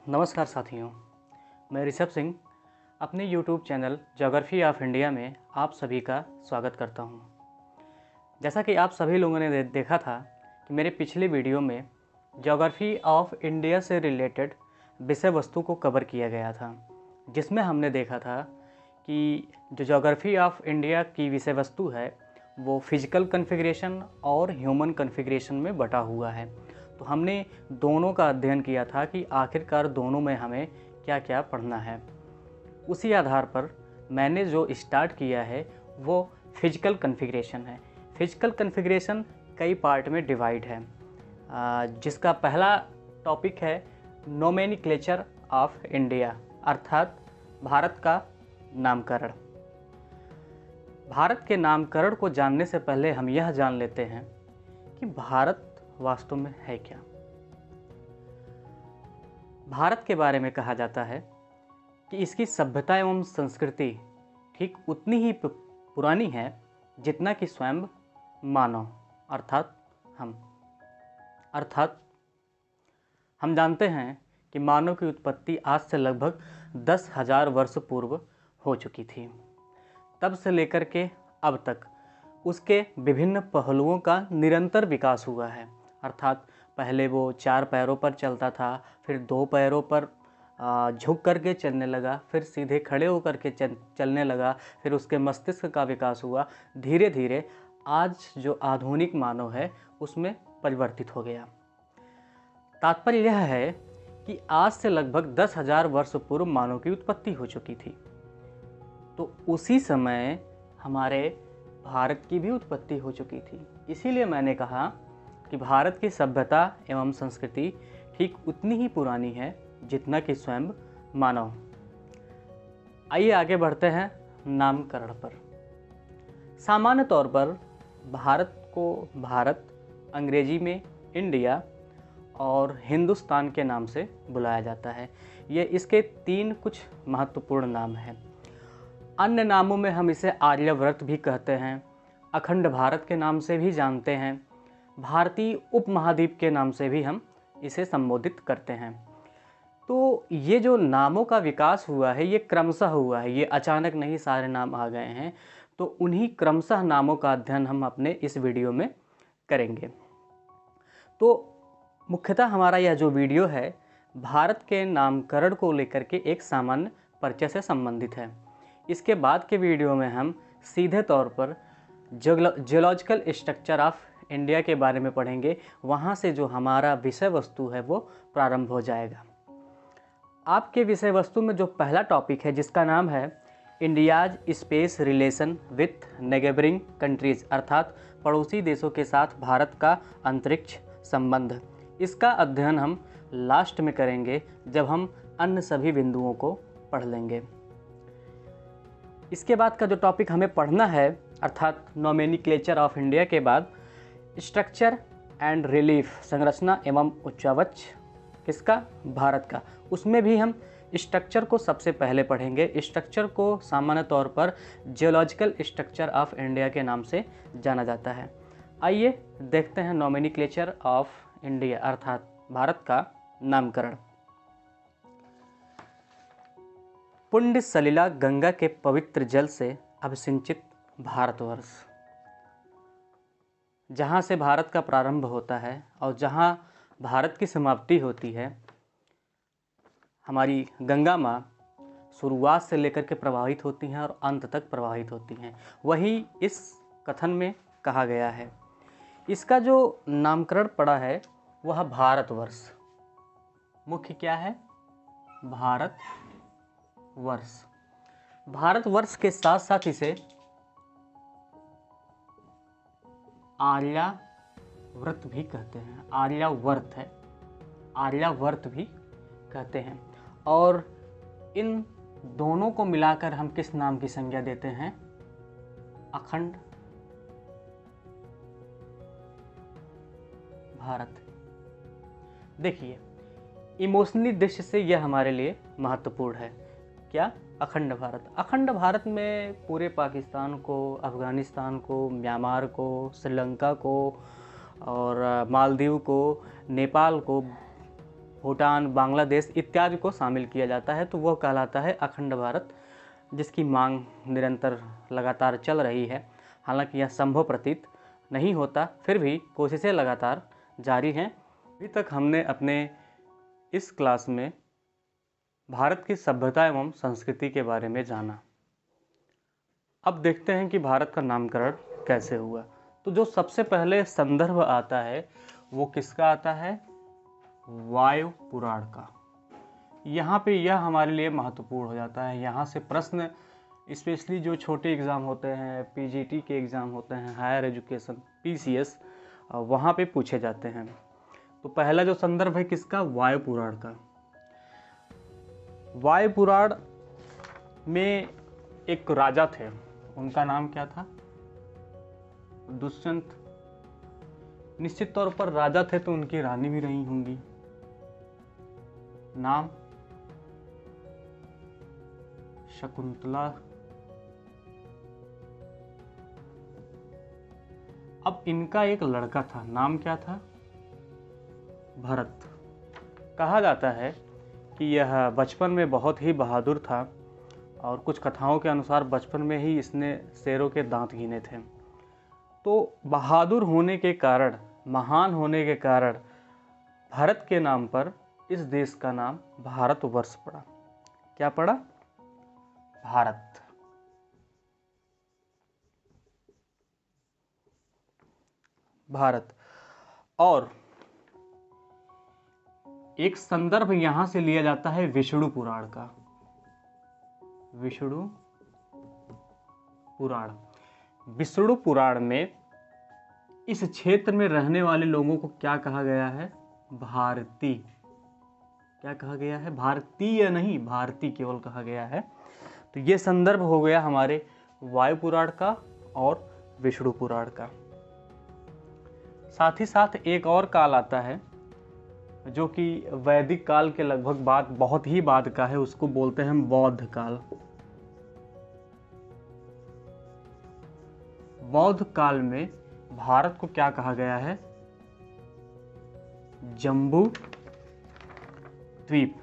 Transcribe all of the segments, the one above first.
नमस्कार साथियों, मैं ऋषभ सिंह अपने YouTube channel geography of India में आप सभी का स्वागत करता हूं। जैसा कि आप सभी लोगों ने देखा था कि मेरे पिछले वीडियो में ज्योग्राफी ऑफ इंडिया से रिलेटेड विषय वस्तु को कवर किया गया था, जिसमें हमने देखा था कि जो ज्योग्राफी ऑफ इंडिया की विषय वस्तु है वो फिजिकल कॉन्फ़िगरेशन और ह्यूमन कॉन्फ़िगरेशन में बटा हुआ है। तो हमने दोनों का अध्ययन किया था कि आखिरकार दोनों में हमें क्या क्या पढ़ना है। उसी आधार पर मैंने जो स्टार्ट किया है वो फिजिकल कॉन्फ़िगरेशन है। फिजिकल कॉन्फ़िगरेशन कई पार्ट में डिवाइड है, जिसका पहला टॉपिक है नोमेनक्लेचर ऑफ इंडिया, अर्थात भारत का नामकरण। भारत के नामकरण को जानने से पहले हम यह जान लेते हैं कि भारत वास्तव में है क्या। भारत के बारे में कहा जाता है कि इसकी सभ्यता एवं संस्कृति ठीक उतनी ही पुरानी है जितना कि स्वयं मानव अर्थात हम जानते हैं कि मानव की उत्पत्ति आज से लगभग 10,000 वर्ष पूर्व हो चुकी थी। तब से लेकर के अब तक उसके विभिन्न पहलुओं का निरंतर विकास हुआ है। अर्थात पहले वो 4 पैरों पर चलता था, फिर 2 पैरों पर झुक करके चलने लगा, फिर सीधे खड़े होकर के चलने लगा, फिर उसके मस्तिष्क का विकास हुआ। धीरे धीरे आज जो आधुनिक मानव है उसमें परिवर्तित हो गया। तात्पर्य यह है कि आज से लगभग 10,000 वर्ष पूर्व मानव की उत्पत्ति हो चुकी थी। तो उसी समय हमारे भारत की भी उत्पत्ति हो चुकी थी। इसीलिए मैंने कहा कि भारत की सभ्यता एवं संस्कृति ठीक उतनी ही पुरानी है जितना कि स्वयं मानव। आइए आगे बढ़ते हैं नामकरण पर। सामान्य तौर पर भारत को भारत, अंग्रेजी में इंडिया और हिंदुस्तान के नाम से बुलाया जाता है। ये इसके 3 कुछ महत्वपूर्ण नाम हैं। अन्य नामों में हम इसे आर्यव्रत भी कहते हैं, अखंड भारत के नाम से भी जानते हैं, भारतीय उपमहाद्वीप के नाम से भी हम इसे संबोधित करते हैं। तो ये जो नामों का विकास हुआ है ये क्रमशः हुआ है, ये अचानक नहीं सारे नाम आ गए हैं। तो उन्हीं क्रमशः नामों का अध्ययन हम अपने इस वीडियो में करेंगे। तो मुख्यतः हमारा यह जो वीडियो है भारत के नामकरण को लेकर के एक सामान्य परिचय से संबंधित है। इसके बाद के वीडियो में हम सीधे तौर पर जियोलॉजिकल स्ट्रक्चर ऑफ इंडिया के बारे में पढ़ेंगे। वहाँ से जो हमारा विषय वस्तु है वो प्रारंभ हो जाएगा। आपके विषय वस्तु में जो पहला टॉपिक है जिसका नाम है India's space relation with neighbouring countries, अर्थात पड़ोसी देशों के साथ भारत का अंतरिक्ष संबंध। इसका अध्ययन हम लास्ट में करेंगे जब हम अन्य सभी बिंदुओं को पढ़ लेंगे। इसके बाद का जो टॉपिक हमें पढ़ना है अर्थात नोमेनक्लेचर ऑफ इंडिया के बाद स्ट्रक्चर एंड रिलीफ, संरचना एवं उच्चावच किसका, भारत का। उसमें भी हम स्ट्रक्चर को सबसे पहले पढ़ेंगे। स्ट्रक्चर को सामान्य तौर पर जियोलॉजिकल स्ट्रक्चर ऑफ इंडिया के नाम से जाना जाता है। आइए देखते हैं नोमेनक्लेचर ऑफ इंडिया अर्थात भारत का नामकरण। पुण्य सलिला गंगा के पवित्र जल से अभिसिंचित भारतवर्ष, जहाँ से भारत का प्रारंभ होता है और जहाँ भारत की समाप्ति होती है, हमारी गंगा माँ शुरुआत से लेकर के प्रवाहित होती हैं और अंत तक प्रवाहित होती हैं। वही इस कथन में कहा गया है। इसका जो नामकरण पड़ा है वह भारतवर्ष, मुख्य क्या है, भारतवर्ष। भारतवर्ष के साथ साथ इसे आर्यावर्त भी कहते हैं। आर्यावर्त है, आर्यावर्त भी कहते हैं। और इन दोनों को मिलाकर हम किस नाम की संज्ञा देते हैं, अखंड भारत। देखिए इमोशनली दृष्टि से यह हमारे लिए महत्वपूर्ण है। क्या, अखंड भारत। अखंड भारत में पूरे पाकिस्तान को, अफ़गानिस्तान को, म्यांमार को, श्रीलंका को और मालदीव को, नेपाल को भूटान, बांग्लादेश इत्यादि को शामिल किया जाता है, तो वह कहलाता है अखंड भारत, जिसकी मांग निरंतर लगातार चल रही है। हालांकि यह संभव प्रतीत नहीं होता, फिर भी कोशिशें लगातार जारी हैं। अभी तक हमने अपने इस क्लास में भारत की सभ्यता एवं संस्कृति के बारे में जाना। अब देखते हैं कि भारत का नामकरण कैसे हुआ। तो जो सबसे पहले संदर्भ आता है वो किसका आता है? वायु पुराण का। यहाँ पे यह हमारे लिए महत्वपूर्ण हो जाता है। यहाँ से प्रश्न स्पेशली जो छोटे एग्ज़ाम होते हैं, पीजीटी के एग्ज़ाम होते हैं, हायर एजुकेशन पीसीएस, वहाँ पे पूछे जाते हैं। तो पहला जो संदर्भ है किसका? वायु पुराण का। वायु पुराण में एक राजा थे, उनका नाम क्या था? दुष्यंत। निश्चित तौर पर राजा थे तो उनकी रानी भी रही होंगी। नाम? शकुंतला। अब इनका एक लड़का था, नाम क्या था? भरत। कहा जाता है कि यह बचपन में बहुत ही बहादुर था और कुछ कथाओं के अनुसार बचपन में ही इसने शेरों के दांत गिने थे। तो बहादुर होने के कारण, महान होने के कारण भारत के नाम पर इस देश का नाम भारतवर्ष पड़ा। क्या पड़ा? भारत। भारत। और एक संदर्भ यहां से लिया जाता है विष्णु पुराण का। विष्णु पुराण। विष्णु पुराण में इस क्षेत्र में रहने वाले लोगों को क्या कहा गया है? भारती। क्या कहा गया है? भारतीय नहीं, भारती केवल कहा गया है। तो ये संदर्भ हो गया हमारे वायु पुराण का और विष्णु पुराण का। साथ ही साथ एक और काल आता है जो कि वैदिक काल के लगभग बहुत ही बाद का है, उसको बोलते हैं बौद्ध काल। बौद्ध काल में भारत को क्या कहा गया है? जम्बू द्वीप।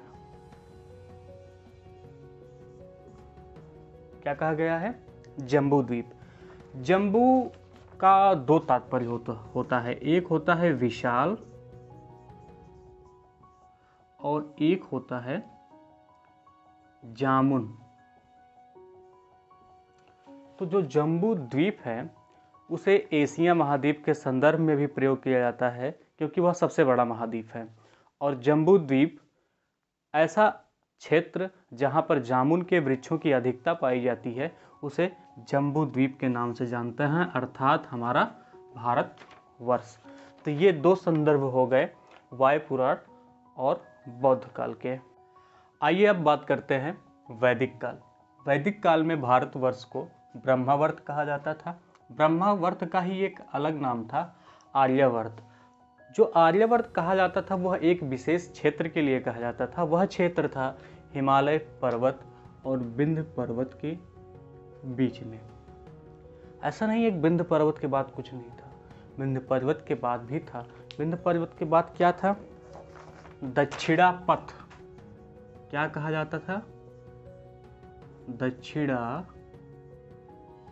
क्या कहा गया है? जम्बू द्वीप। जम्बू का दो तात्पर्य होता है। एक होता है विशाल और एक होता है जामुन। तो जो जम्बू द्वीप है उसे एशिया महाद्वीप के संदर्भ में भी प्रयोग किया जाता है, क्योंकि वह सबसे बड़ा महाद्वीप है। और जम्बू द्वीप ऐसा क्षेत्र जहाँ पर जामुन के वृक्षों की अधिकता पाई जाती है, उसे जम्बू द्वीप के नाम से जानते हैं, अर्थात हमारा भारतवर्ष। तो ये दो संदर्भ हो गए वायु पुराण और बौद्ध काल के। आइए अब बात करते हैं वैदिक काल। वैदिक काल में भारतवर्ष को ब्रह्मावर्त कहा जाता था। ब्रह्मावर्त का ही एक अलग नाम था, आर्यावर्त। जो आर्यावर्त कहा जाता था वह एक विशेष क्षेत्र के लिए कहा जाता था। वह क्षेत्र था हिमालय पर्वत और विंध्य पर्वत के बीच में। ऐसा नहीं एक विंध्य पर्वत के बाद कुछ नहीं था, विंध्य पर्वत के बाद भी था। विंध्य पर्वत के बाद क्या था? दक्षिणा पथ। क्या कहा जाता था? दक्षिणा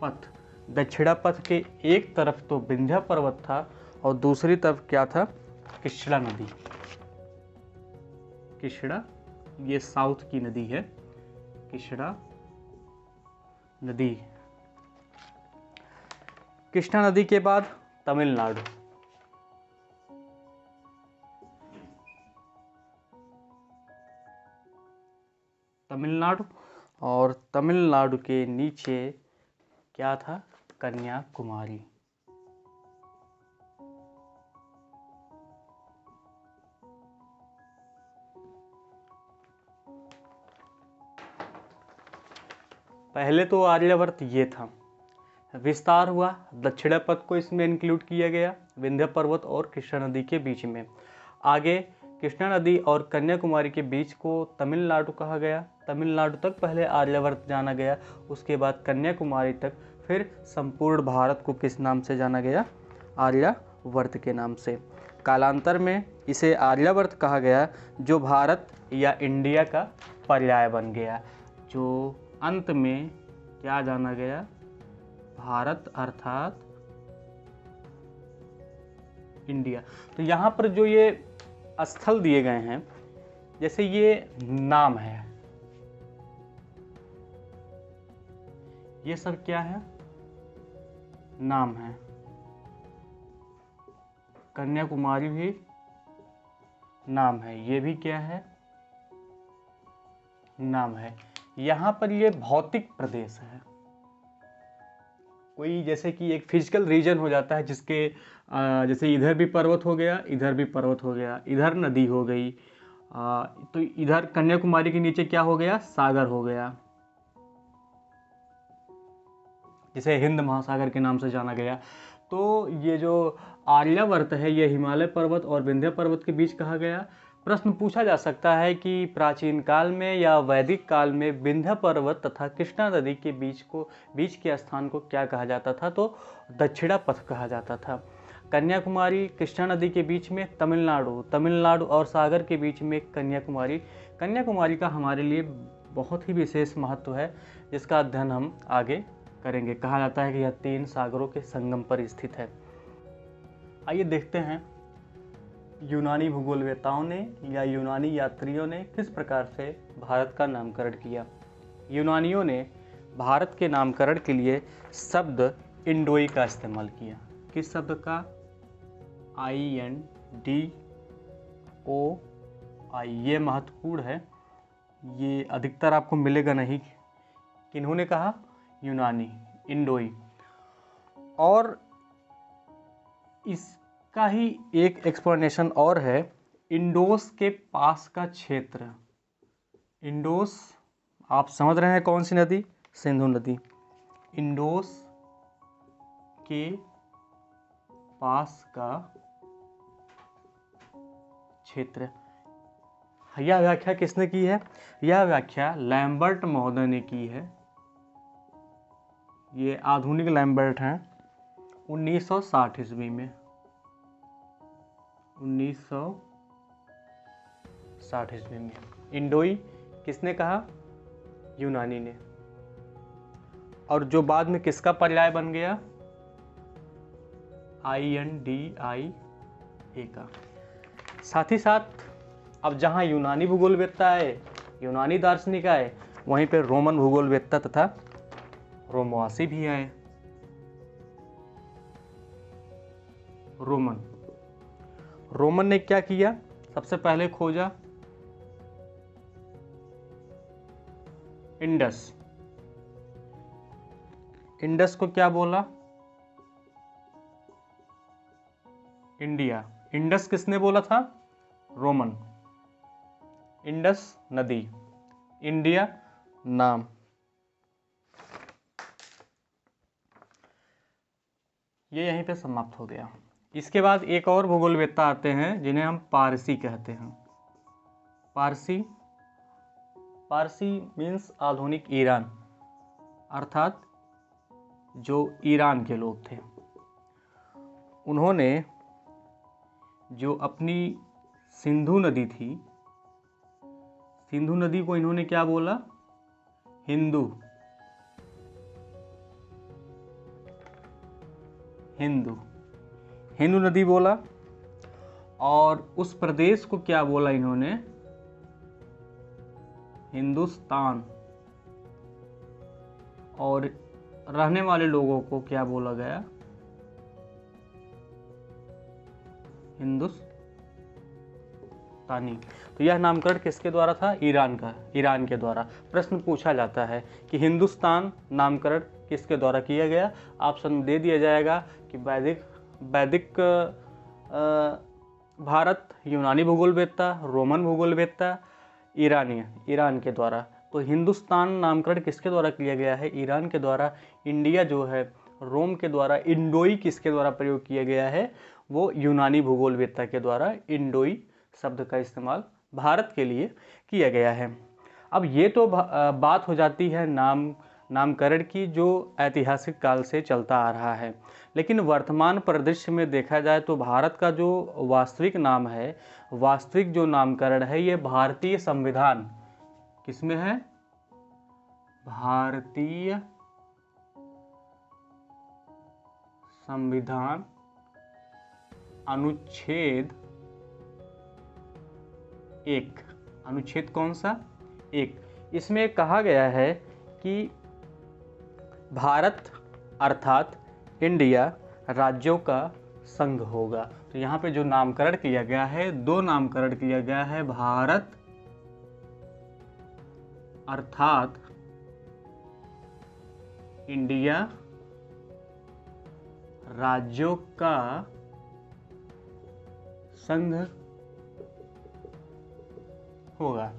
पथ। दक्षिणा पथ के एक तरफ तो विंध्य पर्वत था और दूसरी तरफ क्या था? कृष्णा नदी। कृष्णा, ये साउथ की नदी है, कृष्णा नदी। कृष्णा नदी के बाद तमिलनाडु। तमिलनाडु, और तमिलनाडु के नीचे क्या था? कन्याकुमारी। पहले तो आर्यावर्त ये था, विस्तार हुआ, दक्षिण पथ को इसमें इंक्लूड किया गया, विंध्य पर्वत और कृष्णा नदी के बीच में। आगे कृष्णा नदी और कन्याकुमारी के बीच को तमिलनाडु कहा गया। तमिलनाडु तक पहले आर्यावर्त जाना गया, उसके बाद कन्याकुमारी तक, फिर संपूर्ण भारत को किस नाम से जाना गया? आर्यावर्त। वर्त के नाम से। कालांतर में इसे आर्यावर्त कहा गया, जो भारत या इंडिया का पर्याय बन गया, जो अंत में क्या जाना गया, भारत अर्थात इंडिया। तो यहाँ पर जो ये स्थल दिए गए हैं, जैसे ये नाम है, ये सब क्या है, नाम है। कन्याकुमारी भी नाम है, ये भी क्या है, नाम है। यहाँ पर ये भौतिक प्रदेश है, कोई जैसे कि एक फिजिकल रीजन हो जाता है, जिसके जैसे इधर भी पर्वत हो गया, इधर भी पर्वत हो गया, इधर नदी हो गई, तो इधर कन्याकुमारी के नीचे क्या हो गया, सागर हो गया, जिसे हिंद महासागर के नाम से जाना गया। तो ये जो आर्यावर्त है, ये हिमालय पर्वत और विंध्य पर्वत के बीच कहा गया। प्रश्न पूछा जा सकता है कि प्राचीन काल में या वैदिक काल में विंध्य पर्वत तथा कृष्णा नदी के बीच के स्थान को क्या कहा जाता था, तो दक्षिणा पथ कहा जाता था। कन्याकुमारी कृष्णा नदी के बीच में तमिलनाडु और सागर के बीच में कन्याकुमारी का हमारे लिए बहुत ही विशेष महत्व है, जिसका अध्ययन हम आगे करेंगे। कहा जाता है कि यह 3 सागरों के संगम पर स्थित है। आइए देखते हैं यूनानी भूगोलवेताओं ने या यूनानी यात्रियों ने किस प्रकार से भारत का नामकरण किया। यूनानियों ने भारत के नामकरण के लिए शब्द इंडोई का इस्तेमाल किया। किस शब्द का, INDOI। ये महत्वपूर्ण है, ये अधिकतर आपको मिलेगा नहीं। किन्होंने कहा, यूनानी, इंडोई। और इसका ही एक एक्सप्लेनेशन और है, इंडोस के पास का क्षेत्र। इंडोस आप समझ रहे हैं कौन सी नदी, सिंधु नदी। इंडोस के पास का क्षेत्र, यह व्याख्या किसने की है, यह व्याख्या लैम्बर्ट महोदय ने की है। ये आधुनिक लैम्बर्ट हैं, 1960 ईस्वी में, 1960 ईस्वी में। इंडोई किसने कहा, यूनानी ने। और जो बाद में किसका पर्याय बन गया, INDIA का। साथ ही साथ अब जहाँ यूनानी भूगोलवेत्ता आए, यूनानी दार्शनिक आए, वहीं पर रोमन भूगोलवेत्ता तथा रोमवासी भी आए। रोमन ने क्या किया, सबसे पहले खोजा इंडस को क्या बोला, इंडिया। इंडस किसने बोला था, रोमन। इंडस नदी, इंडिया नाम। ये यहीं पे समाप्त हो गया। इसके बाद एक और भूगोलवेत्ता आते हैं, जिन्हें हम पारसी कहते हैं। पारसी मीन्स आधुनिक ईरान, अर्थात जो ईरान के लोग थे। उन्होंने जो अपनी सिंधु नदी थी, सिंधु नदी को इन्होंने क्या बोला, हिंदू नदी बोला। और उस प्रदेश को क्या बोला इन्होंने, हिंदुस्तान। और रहने वाले लोगों को क्या बोला गया, हिंदुस्तानी। तो यह नामकरण किसके द्वारा था, ईरान के द्वारा। प्रश्न पूछा जाता है कि हिंदुस्तान नामकरण किसके द्वारा किया गया। ऑप्शन दे दिया जाएगा कि वैदिक भारत, यूनानी भूगोलवेत्ता, रोमन भूगोलवेत्ता, ईरान के द्वारा। तो हिंदुस्तान नामकरण किसके द्वारा किया गया है, ईरान के द्वारा। इंडिया जो है रोम के द्वारा। इंडोई किसके द्वारा प्रयोग किया गया है, वो यूनानी भूगोलवेत्ता के द्वारा इंडोई शब्द का इस्तेमाल भारत के लिए किया गया है। अब ये तो बात हो जाती है नामकरण की जो ऐतिहासिक काल से चलता आ रहा है। लेकिन वर्तमान परिदृश्य में देखा जाए तो भारत का जो वास्तविक नाम है, वास्तविक जो नामकरण है, ये भारतीय संविधान किसमें है? भारतीय संविधान अनुच्छेद 1, अनुच्छेद कौन सा? 1। इसमें कहा गया है कि भारत अर्थात इंडिया राज्यों का संघ होगा। तो यहाँ पे जो नामकरण किया गया है, 2 नामकरण किया गया है, भारत अर्थात इंडिया राज्यों का संघ होगा।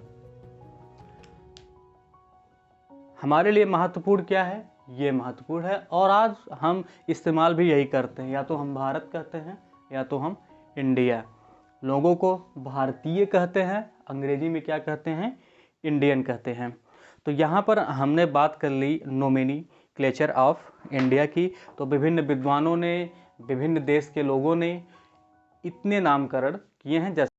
हमारे लिए महत्वपूर्ण क्या है? ये महत्वपूर्ण है और आज हम इस्तेमाल भी यही करते हैं, या तो हम भारत कहते हैं या तो हम इंडिया। लोगों को भारतीय कहते हैं, अंग्रेजी में क्या कहते हैं? इंडियन कहते हैं। तो यहाँ पर हमने बात कर ली नोमेनक्लेचर ऑफ इंडिया की। तो विभिन्न विद्वानों ने, विभिन्न देश के लोगों ने इतने नामकरण किए हैं। जैसे